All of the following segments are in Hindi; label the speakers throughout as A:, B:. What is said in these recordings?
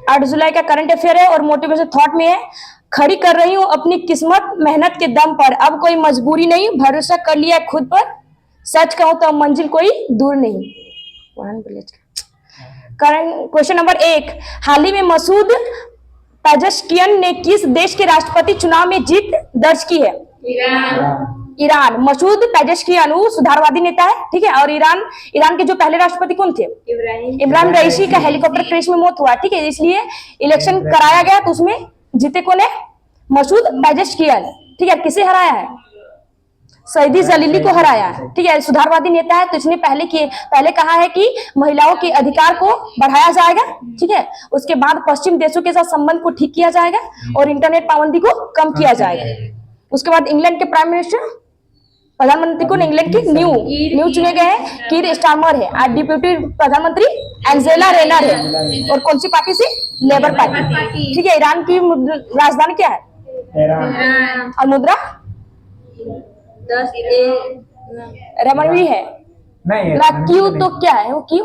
A: 8 जुलाई का करंट अफेयर है और मोटिवेशन थॉट में है, खड़ी कर रही हूँ अपनी किस्मत मेहनत के दम पर, अब कोई मजबूरी नहीं, भरोसा कर लिया खुद पर, सच कहूं तो मंजिल कोई दूर नहीं। करंट क्वेश्चन नंबर 1, हाल ही में मसूद पेजेश्कियन ने किस देश के राष्ट्रपति चुनाव में जीत दर्ज की है? ईरान। मसूद पेजेश्कियन वो सुधारवादी नेता है, ठीक है, और ईरान के जो पहले राष्ट्रपति कौन थे? इब्राहिम रईसी का हेलीकॉप्टर क्रैश में मौत हुआ, ठीक है, इसलिए इलेक्शन कराया गया तो उसमें जीते कौन है? मसूद पेजेश्कियन, ठीक है। किसे हराया है? सईदी जलीली को हराया है, ठीक है, सुधारवादी नेता है तो इसने पहले कहा है कि महिलाओं के अधिकार को बढ़ाया जाएगा, ठीक है, उसके बाद पश्चिम देशों के साथ संबंध को ठीक किया जाएगा और इंटरनेट पाबंदी को कम किया जाएगा। उसके बाद इंग्लैंड के प्राइम मिनिस्टर प्रधानमंत्री को इंग्लैंड के न्यू चुने गए हैं, कीर स्टारमर है, और डिप्यूटी प्रधानमंत्री एंजेला रेनर है, और कौन सी पार्टी से? लेबर पार्टी, ठीक है। ईरान की राजधानी क्या है? और मुद्रा रमणवी है ना? क्यू तो क्या है वो? क्यू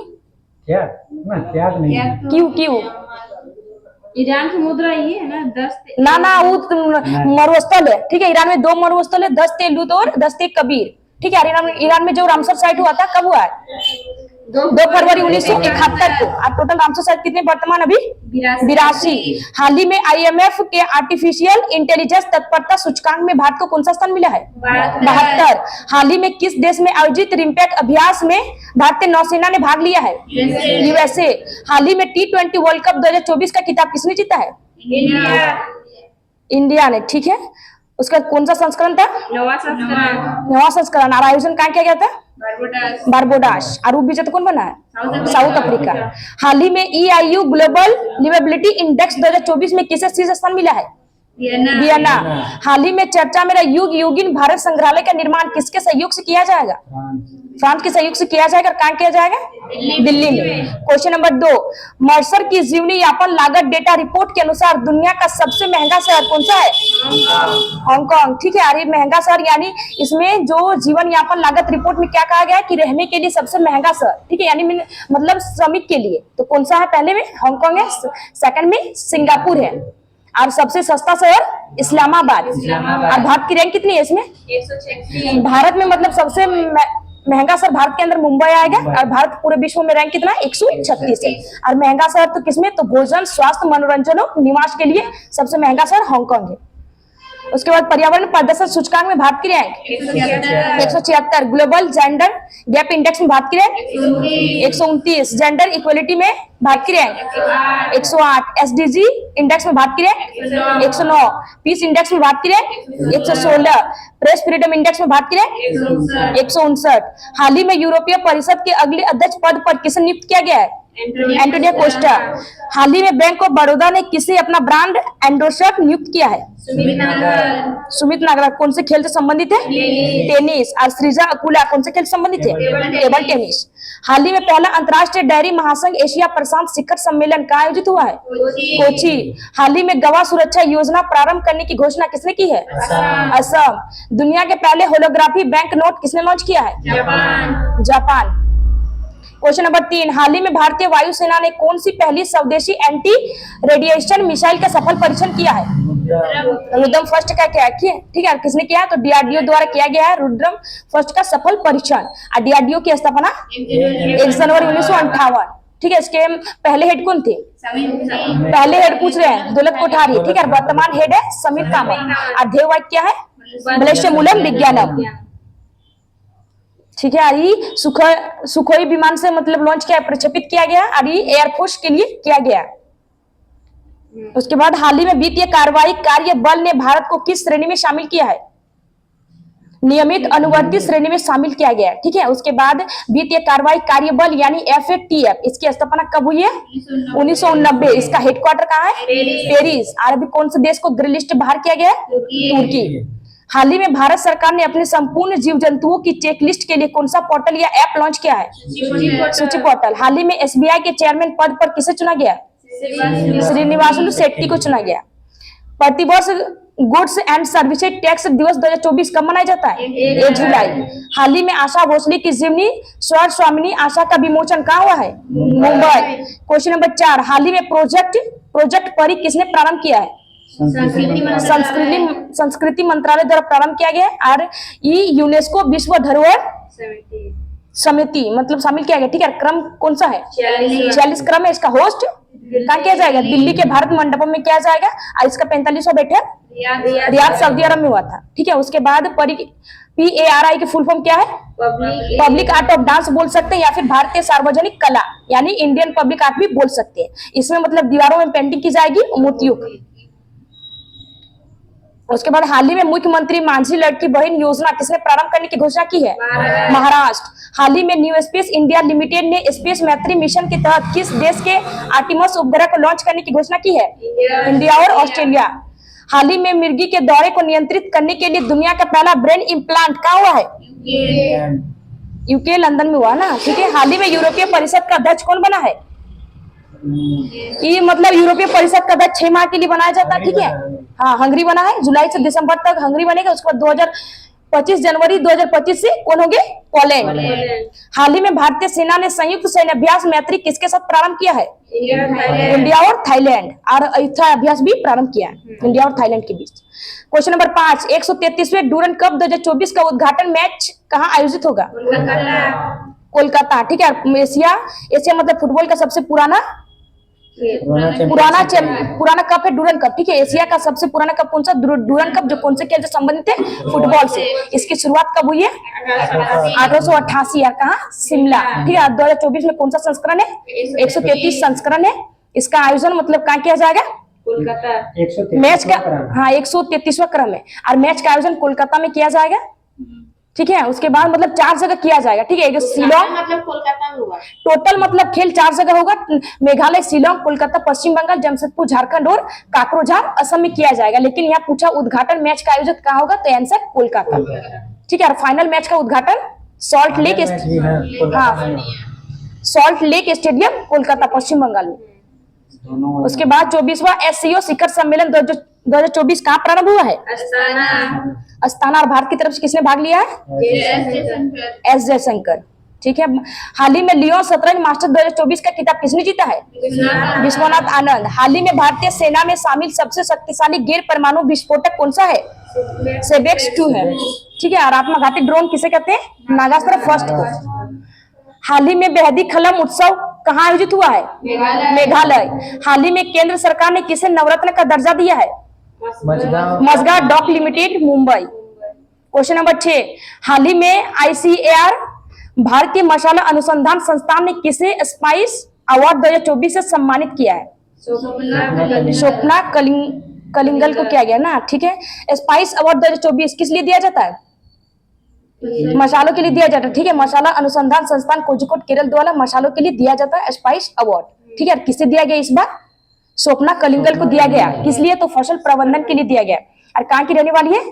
B: क्या ना याद नहीं।
A: क्यू
C: ईरान की मुद्रा ये है ना 10
A: ना वो मरुस्थल है, ठीक है, ईरान में 2 मरुस्थल है, 10 तेलुत और 10 कबीर, ठीक है। ईरान में जो रामसर साइट हुआ था कब हुआ है? 2 फरवरी 1971 को। और टोटल रामसर साइट कितने वर्तमान अभी? 82। हाल ही में IMF के आर्टिफिशियल इंटेलिजेंस तत्परता सूचकांक में भारत को कौन सा स्थान मिला है? 72। हाल ही में किस देश में आयोजित रिम्पैक अभ्यास में भारतीय नौसेना ने भाग लिया है? USA। हाल ही में T20 वर्ल्ड कप 2024 का खिताब किसने जीता है? इंडिया ने, ठीक है। उसका कौन सा संस्करण था? नवा संस्करण। और आयोजन कहाँ किया गया था? बारबोडास। और विजेता कौन बना है? South Africa. हाल ही में EIU ग्लोबल लिवेबिलिटी इंडेक्स 2024 में किसे शीर्ष स्थान मिला है? वियना। हाल ही में चर्चा में युग युगिन भारत संग्रहालय का निर्माण किसके सहयोग से किया जाएगा? फ्रांस के सहयोग से किया जाएगा। और कहाँ किया जाएगा? दिल्ली में। क्वेश्चन नंबर 2, मर्सर की जीवनी यापन लागत डेटा रिपोर्ट के अनुसार दुनिया का सबसे महंगा शहर कौन सा है? हांगकांग, ठीक है। अरे महंगा शहर यानी इसमें जो जीवन यापन लागत रिपोर्ट में क्या कहा गया है कि रहने के लिए सबसे महंगा शहर, ठीक है, यानी मतलब श्रमिक के लिए तो कौन सा है? पहले में हांगकांग है, सेकंड में सिंगापुर है, और सबसे सस्ता शहर इस्लामाबाद। और भारत की रैंक कितनी है इसमें? 136। भारत में मतलब सबसे महंगा शहर भारत के अंदर मुंबई आएगा, और भारत पूरे विश्व में रैंक कितना है? 136 है। और महंगा शहर तो किसमें? तो भोजन, स्वास्थ्य, मनोरंजन और निवास के लिए सबसे महंगा शहर हांगकांग है। उसके बाद पर्यावरण प्रदर्शन सूचकांक में भारत की rank 176। Global gender gap index में भारत की रैंक 129। जेंडर इक्वलिटी में भारत की रैंक 108। SDG इंडेक्स में भारत की रैंक 109। पीस इंडेक्स में भारत की रैंक 116। प्रेस फ्रीडम इंडेक्स में भारत की रैंक 159। हाल ही में यूरोपीय परिषद के अगले अध्यक्ष पद पर किसे नियुक्त किया गया है? Antonio Costa. हाल ही में बैंक ऑफ बड़ौदा ने किसे अपना ब्रांड एंडोर्सर नियुक्त किया है? सुमित नागराज। कौन से खेल से संबंधित है? टेनिस। और सृजा अकुला कौन से खेल से संबंधित है? Table tennis. हाल ही में पहला अंतर्राष्ट्रीय डेयरी महासंघ एशिया प्रशांत शिखर सम्मेलन कहाँ आयोजित हुआ है? कोची। हाल ही में गवाह सुरक्षा योजना प्रारंभ करने की घोषणा किसने की है? असम। दुनिया के पहले होलोग्राफी बैंक नोट किसने लॉन्च किया है? जापान। क्वेश्चन नंबर 3, हाल ही में भारतीय वायुसेना ने कौन सी पहली स्वदेशी एंटी रेडिएशन मिसाइल का सफल परीक्षण किया है? रुद्रम फर्स्ट का क्या है? ठीक है, किसने किया? तो DRDO द्वारा किया गया है रुद्रम फर्स्ट का सफल परीक्षण। और DRDO की स्थापना 1 जनवरी 1958, ठीक है। इसके पहले हेड कौन थे? पहले हेड पूछ रहे हैं दौलत कोठारी, ठीक है। वर्तमान हेड है समीर कामत। और ध्येय वाक्य क्या है? बलस्य मूलम विज्ञानम, ठीक है। ये सुखोई विमान से मतलब लॉन्च किया, प्रक्षेपित किया गया, और ये एयरफोर्स के लिए किया गया। उसके बाद हाल ही में वित्तीय कार्रवाई कार्य बल ने भारत को किस श्रेणी में शामिल किया है? नियमित अनुवर्ती श्रेणी में शामिल किया गया, ठीक है। उसके बाद वित्तीय कार्रवाई कार्य बल यानी FATF, इसकी स्थापना कब हुई है? 1990। इसका हेडक्वार्टर कहाँ है? पेरिस। और अभी कौन से देश को ग्रे लिस्ट बाहर किया गया है? तुर्की। हाल ही में भारत सरकार ने अपने संपूर्ण जीव जंतुओं की चेकलिस्ट के लिए कौन सा पोर्टल या ऐप लॉन्च किया है? सूची पोर्टल। हाल ही में SBI के चेयरमैन पद पर किसे चुना गया? श्रीनिवासुलु शेट्टी को चुना गया। प्रतिवर्ष गुड्स एंड सर्विसेज टैक्स दिवस 2024 कब मनाया जाता है? 1 जुलाई। हाल ही में आशा भोसले की जीवनी स्वर स्वामिनी आशा का विमोचन कहाँ हुआ है? मुंबई। क्वेश्चन नंबर 4, हाल ही में प्रोजेक्ट परी किसने प्रारंभ किया है? संस्कृति मंत्रालय द्वारा प्रारंभ किया गया है। और ये यूनेस्को विश्व धरोहर समिति मतलब शामिल किया गया। ठीक है, क्रम कौन सा है? 46 क्रम है। इसका होस्ट कहाँ किया जाएगा? दिल्ली के भारत मंडपम में किया जाएगा। और इसका 45वां बैठक रियाद सऊदी अरब में हुआ था। ठीक है, उसके बाद PARI की फुल फॉर्म क्या है? पब्लिक आर्ट ऑफ डांस बोल सकते हैं, या फिर भारतीय सार्वजनिक कला यानी इंडियन पब्लिक आर्ट भी बोल सकते हैं। इसमें मतलब दीवारों में पेंटिंग की जाएगी मूर्तियों की। उसके बाद हाल ही में मुख्यमंत्री मांझी लड़की बहन योजना किसने प्रारंभ करने की घोषणा की है? महाराष्ट्र। हाल ही में न्यू स्पेस इंडिया लिमिटेड ने स्पेस मैत्री मिशन के तहत किस देश के आर्टिमस उपग्रह को लॉन्च करने की घोषणा की है? इंडिया और ऑस्ट्रेलिया। हाल ही में मिर्गी के दौरे को नियंत्रित करने के लिए दुनिया का पहला ब्रेन इम्प्लांट कहाँ हुआ है? यूके लंदन में हुआ ना। ठीक है, हाल ही में यूरोपीय परिषद का अध्यक्ष कौन बना है? ये मतलब यूरोपीय परिषद का अध्यक्ष 6 माह के लिए बनाया जाता है। ठीक है, हाँ, हंगरी बना है। जुलाई से दिसंबर तक हंगरी बनेगा। उसके बाद 2025 जनवरी 2025 से कौन होंगे? पोलैंड। हाल ही में भारतीय सेना ने संयुक्त सैन्य अभ्यास मैत्री किसके साथ प्रारंभ किया है? इंडिया और थाईलैंड। और युद्ध अभ्यास भी प्रारंभ किया है इंडिया और थाईलैंड के बीच। क्वेश्चन नंबर 5, 133वें डूरन कप 2024 का उद्घाटन मैच कहाँ आयोजित होगा? कोलकाता। ठीक है, एशिया मतलब फुटबॉल का सबसे पुराना कप है डूरन कप। ठीक है, एशिया का सबसे पुराना कप कौन सा? डूरन कप, जो कौन से खेल से संबंधित है? फुटबॉल से। इसकी शुरुआत कब हुई है? 1888। और कहाँ? शिमला। ठीक है, 2024 में कौन सा संस्करण है? 133 संस्करण है। इसका आयोजन मतलब कहाँ किया जाएगा?
B: कोलकाता।
A: मैच का, हाँ, 133वां क्रम है। और मैच का आयोजन कोलकाता में किया जाएगा। ठीक है, उसके बाद मतलब 4 जगह किया जाएगा। ठीक है, एक शिलोंग
C: मतलब कोलकाता में हुआ।
A: टोटल मतलब खेल 4 जगह होगा। मेघालय, शिलोंग, कोलकाता, पश्चिम बंगाल, जमशेदपुर झारखंड और काकरोझार असम में किया जाएगा। लेकिन यहाँ पूछा उद्घाटन मैच का आयोजित कहाँ होगा, तो आंसर कोलकाता। ठीक है, और फाइनल मैच का उद्घाटन सॉल्ट लेक, हाँ, सॉल्ट लेक स्टेडियम कोलकाता पश्चिम बंगाल में। उसके बाद 24वां SCO शिखर सम्मेलन 2024 कहाँ प्रारंभ हुआ है? अस्ताना। और भारत की तरफ से किसने भाग लिया है? S जयशंकर। ठीक है, हाल ही में लियोन शतरंज मास्टर 2024 का खिताब किसने जीता है? विश्वनाथ आनंद। हाल ही में भारतीय सेना में शामिल सबसे शक्तिशाली गैर परमाणु विस्फोटक कौन सा है? सेबेक्स 2 है। ठीक है, और आत्मघाती ड्रोन किसे कहते हैं? नागास्त्र फर्स्ट को। हाल ही में बेहदी खलम उत्सव कहाँ आयोजित हुआ है? मेघालय। हाल ही में केंद्र सरकार ने किसे नवरत्न का दर्जा दिया है? Mazagon dock limited Mumbai. Question number 6, हाल ही में ICAR भारतीय मसाला अनुसंधान संस्थान ने किसे स्पाइस अवार्ड 2024 से सम्मानित किया है? स्वप्ना कलिंगल को किया गया ना। ठीक है, स्पाइस अवार्ड 2024 किस लिए दिया जाता है? मसालों के लिए दिया जाता है। ठीक है, मसाला अनुसंधान संस्थान कोझिकोड केरल द्वारा मसालों के लिए दिया जाता है स्पाइस अवार्ड। ठीक है, किसे दिया गया इस बार? स्वप्ना कलिंगल को दिया गया। किस लिए? तो फसल प्रबंधन के लिए दिया गया। और कहाँ की रहने वाली है?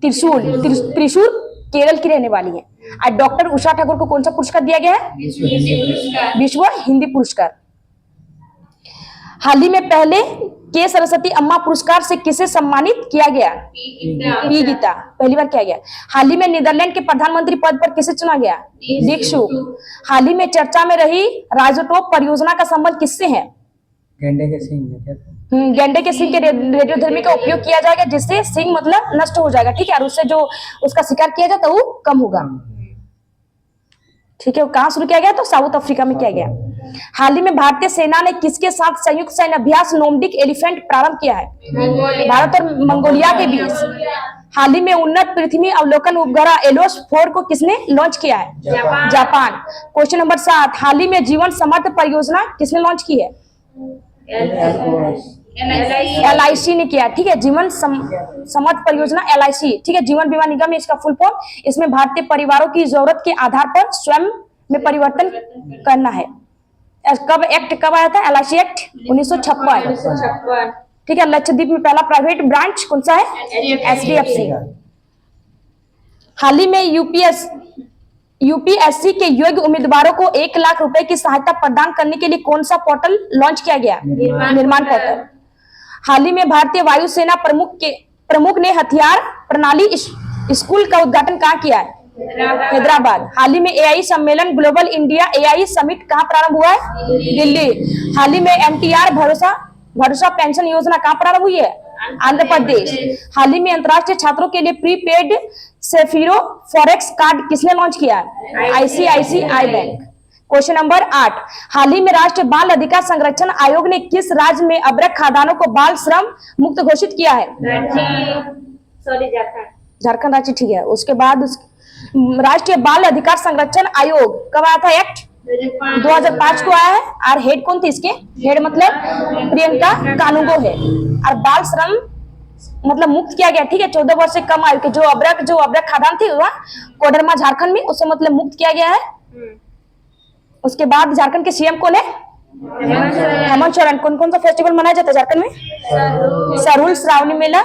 A: त्रिशूर केरल की रहने वाली है। और डॉक्टर उषा ठाकुर को कौन सा पुरस्कार दिया गया है? विश्व हिंदी पुरस्कार। हाल ही में पहले के सरस्वती अम्मा पुरस्कार से किसे सम्मानित किया गया? पी गीता, पहली बार किया गया। हाल ही में नीदरलैंड के प्रधानमंत्री पद पर किसे चुना गया? Dick shook. हाल ही में चर्चा में रही राजोटोप परियोजना का संबंध किससे है?
B: गेंडे के सिंग।
A: गेंडे के सिंग के रेडियोधर्मी का उपयोग किया जाएगा, जिससे सिंग मतलब नष्ट हो जाएगा। ठीक है, और उससे जो उसका शिकार किया जाता है वो कम होगा। ठीक है, वो कहाँ शुरू किया गया? तो साउथ अफ्रीका में किया गया। हाल ही में भारतीय सेना ने किसके साथ संयुक्त सैन्य अभ्यास नोमडिक एलिफेंट प्रारंभ किया है? भारत और मंगोलिया के बीच। हाल ही में उन्नत पृथ्वी अवलोकन उपग्रह एलोस 4 को किसने लॉन्च किया है? जापान। क्वेश्चन नंबर 7, हाल ही में जीवन समर्थ परियोजना किसने लॉन्च की है? LIC ने किया। ठीक है, जीवन समर्थ परियोजना LIC। ठीक है, जीवन बीमा निगम है इसका फुल फॉर्म। इसमें भारतीय परिवारों की जरूरत के आधार पर स्वयं में परिवर्तन करना है। कब एक्ट कब आया था? LIC act 1956। ठीक है, लक्षद्वीप में पहला प्राइवेट ब्रांच कौन सा है? HDFC। हाल ही में UPSC के योग्य उम्मीदवारों को 1 लाख रुपए की सहायता प्रदान करने के लिए कौन सा पोर्टल लॉन्च किया गया? निर्माण पोर्टल। हाल ही में भारतीय वायुसेना प्रमुख ने हथियार प्रणाली स्कूल का उद्घाटन कहाँ किया है? हैदराबाद। हाल ही में एआई सम्मेलन ग्लोबल इंडिया एआई समिट कहाँ प्रारंभ हुआ है? दिल्ली। हाल ही में एनटीआर भरोसा पेंशन योजना कहाँ प्रारंभ हुई है? आंध्र प्रदेश। हाल ही में अंतर्राष्ट्रीय छात्रों के लिए प्रीपेड सेफिरो फॉरेक्स कार्ड किसने लॉन्च किया है? ICICI bank. क्वेश्चन नंबर 8, हाल ही में राष्ट्रीय बाल अधिकार संरक्षण आयोग ने किस राज्य में अभ्रक खादानों को बाल श्रम मुक्त घोषित किया है? झारखंड राज्य, ठीक है। उसके बाद राष्ट्रीय बाल अधिकार संरक्षण आयोग कब आया था? एक्ट 2005 को आया है। और हेड कौन थे इसके? हेड मतलब प्रियंका कानूगो है। और बाल श्रम मतलब मुक्त किया गया, ठीक है। 14 वर्ष से कम आयु के जो अभ्रक खादान थे वह कोडरमा झारखंड में, उसे मतलब मुक्त किया गया है। उसके बाद झारखंड के सीएम कौन है? हेमंत सोरेन। कौन कौन सा फेस्टिवल मनाया जाता है झारखंड में? सरुल श्रावणी मेला।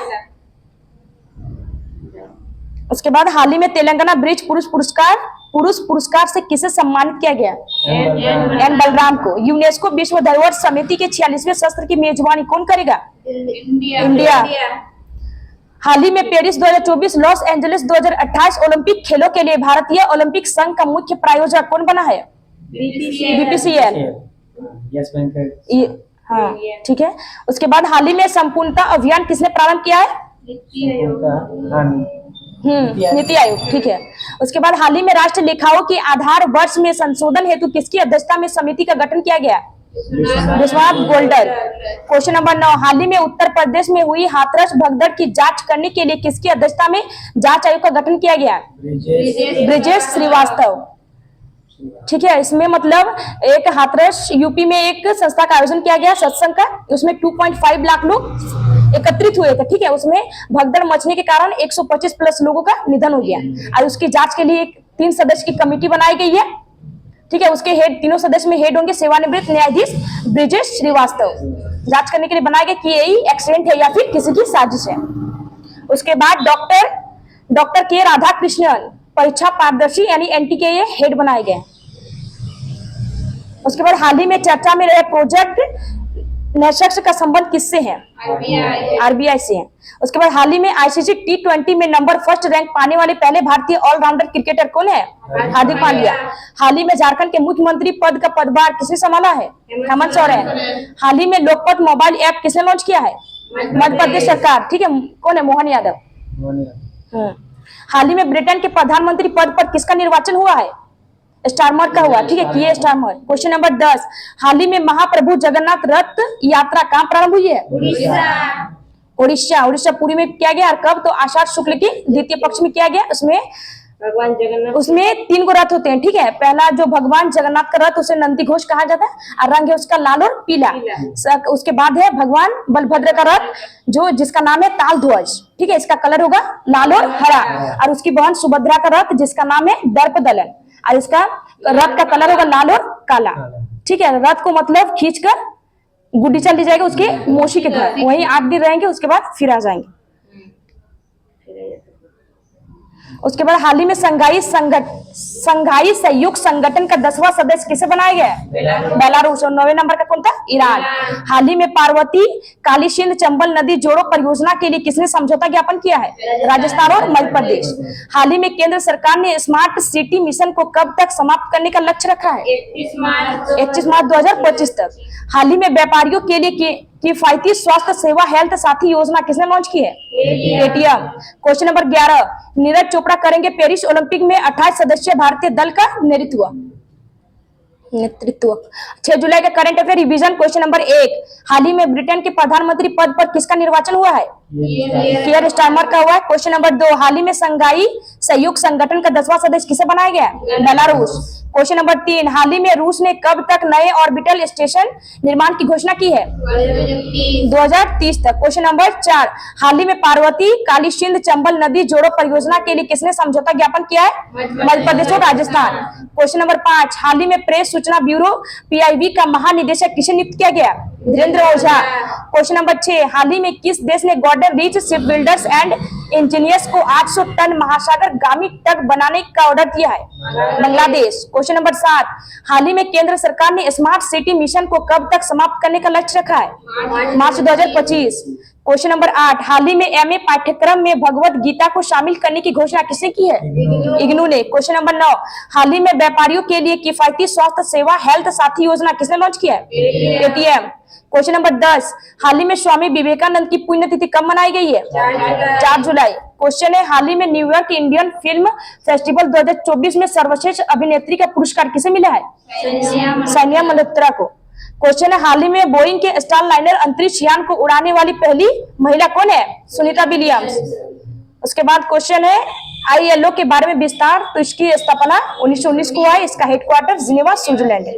A: उसके बाद हाल ही में तेलंगाना ब्रिज पुरुष पुरस्कार से किसे सम्मानित किया गया? एन बलराम को। यूनेस्को विश्व धरोहर समिति के 46वें सत्र की मेजबानी कौन करेगा? इंडिया। हाल ही में पेरिस 2024, लॉस एंजलिस 2028 ओलंपिक खेलों के लिए भारतीय ओलंपिक संघ का मुख्य प्रायोजक कौन बना है? बीपीसीएल।
B: Yes bank.
A: हाँ, ठीक है। उसके बाद हाल ही में संपूर्णता अभियान किसने प्रारंभ किया है? नीति आयोग, ठीक है। उसके बाद हाल ही में राष्ट्रीय लेखाओं के आधार वर्ष में संशोधन हेतु किसकी अध्यक्षता में समिति का गठन किया गया? विश्वनाथ गोल्डर। क्वेश्चन नंबर 9, हाल ही में उत्तर प्रदेश में हुई हाथरस भगदड़ की जांच करने के लिए किसकी अध्यक्षता में जांच आयोग का गठन किया गया? ब्रिजेश श्रीवास्तव, ठीक है। इसमें मतलब एक हाथरस यूपी में एक संस्था का आयोजन किया गया सत्संग का, उसमें 2.5 लाख लोग एकत्रित हुए थे, ठीक है। उसमें भगदड़ मचने के कारण 125 प्लस लोगों का निधन हो गया और उसकी जांच के लिए 3 सदस्य की कमेटी बनाई गई है, ठीक है। उसके हेड, तीनों सदस्य में हेड होंगे सेवानिवृत्त न्यायाधीश ब्रिजेश श्रीवास्तव। जांच करने के लिए बनाया गया कि यही एक्सीडेंट है या फिर किसी की साजिश है। उसके बाद डॉक्टर के राधाकृष्णन परीक्षा पारदर्शी यानी एनटीके हेड बनाए गए। उसके बाद हाल ही में चर्चा में रहे प्रोजेक्ट नेशक्स का संबंध किससे है? आरबीआई से है। उसके बाद हाल ही में आईसीसी T20 में नंबर 1 रैंक पाने वाले पहले भारतीय ऑलराउंडर क्रिकेटर कौन है? हार्दिक पांड्या। हाल ही में झारखंड के मुख्यमंत्री पद का पदभार किसने संभाला है? हेमंत सोरेन। हाल ही में लोकपत मोबाइल ऐप किसने लॉन्च किया है? मध्य प्रदेश सरकार, ठीक है। कौन है? मोहन यादव। हाल ही में ब्रिटेन के प्रधानमंत्री पद पर किसका निर्वाचन हुआ है? स्टारमर का हुआ, ठीक है। किए स्टारमर। क्वेश्चन नंबर 10, हाल ही में महाप्रभु जगन्नाथ रथ यात्रा कहाँ प्रारंभ हुई है? उड़ीसा पुरी में किया गया। और कब? तो आषाढ़ शुक्ल की द्वितीय पक्ष में किया गया।
C: भगवान जगन्नाथ,
A: उसमें 3 गो रथ होते हैं, ठीक है। पहला जो भगवान जगन्नाथ का रथ उसे नंदी घोष कहा जाता है और रंग है उसका लाल और पीला। उसके बाद है भगवान बलभद्र का रथ जो जिसका नाम है ताल ध्वज, ठीक है। इसका कलर होगा लाल और हरा। और उसकी बहन सुभद्रा का रथ जिसका नाम है दर्प दलन और इसका रथ का कलर होगा लाल और काला, ठीक है। रथ को मतलब खींचकर गुंडीचा ले जाएगा उसके मौसी के घर, वहीं 8 दिन रहेंगे, उसके बाद फिर आ जाएंगे। उसके बाद हाल ही में संघाई सहयोग संगठन का 10वां सदस्य किसे बनाया गया है? बेलारूस। और 9वें नंबर का कौन था? ईरान। हाल ही में पार्वती काली सिंध चंबल नदी जोड़ो परियोजना के लिए किसने समझौता ज्ञापन किया है? राजस्थान और मध्य प्रदेश। हाल ही में केंद्र सरकार ने स्मार्ट सिटी मिशन को कब तक समाप्त करने का लक्ष्य रखा है? 21 मार्च 2025 तक। हाल ही में व्यापारियों के लिए किफायती स्वास्थ्य सेवा हेल्थ साथी योजना किसने लॉन्च की है? Paytm. Question number 11, Neeraj Chopra करेंगे पेरिस ओलंपिक में 28 सदस्यीय भारतीय दल का नेतृत्व। 6 जुलाई का current affair revision. Question number 1, हाल ही में ब्रिटेन के प्रधानमंत्री पद पर किसका निर्वाचन हुआ है? कियर स्टारमर का हुआ है। क्वेश्चन नंबर 2, हाल ही में संघाई सहयोग संगठन का 10वां सदस्य किसे बनाया गया? बेलारूस। क्वेश्चन नंबर 3, हाल ही में रूस ने कब तक नए ऑर्बिटल स्टेशन निर्माण की घोषणा की है? 2030 तक। क्वेश्चन नंबर 4, हाल ही में पार्वती काली सिंध चंबल नदी जोड़ो परियोजना के लिए किसने समझौता ज्ञापन किया है? मध्य प्रदेश और राजस्थान। क्वेश्चन नंबर 5, हाल ही में प्रेस सूचना ब्यूरो PIB का महानिदेशक किसे नियुक्त किया गया? धीरेन्द्र ओझा। क्वेश्चन नंबर 6, हाल ही में किस देश ने golden reach ship builders and engineers को 800 टन महासागर गामी तट बनाने का ऑर्डर दिया है? बांग्लादेश। क्वेश्चन नंबर 7, हाल ही में केंद्र सरकार ने स्मार्ट सिटी मिशन को कब तक समाप्त करने का लक्ष्य रखा है? मार्च 2025। क्वेश्चन नंबर 8, हाल ही में एमए पाठ्यक्रम में भगवत गीता को शामिल करने की घोषणा किसने की है? इग्नू ने। क्वेश्चन नंबर 9, हाल ही में व्यापारियों के लिए किफायती स्वास्थ्य सेवा हेल्थ साथी योजना किसने लॉन्च किया है? पेटीएम। क्वेश्चन नंबर 10, हाल ही में स्वामी विवेकानंद की पुण्यतिथि कब मनाई गई है? 4 जुलाई। क्वेश्चन है, हाल ही में न्यूयॉर्क इंडियन फिल्म फेस्टिवल 2024 में सर्वश्रेष्ठ अभिनेत्री का पुरस्कार किसे मिला है? सानिया मल्होत्रा को। क्वेश्चन है, हाल ही में बोइंग के स्टारलाइनर अंतरिक्ष यान को उड़ाने वाली पहली महिला कौन है? सुनीता विलियम्स। उसके बाद क्वेश्चन है ILO के बारे में विस्तार, तो इसकी स्थापना 1919 को हुआ है। इसका हेडक्वार्टर जिनेवा, स्विट्जरलैंड है।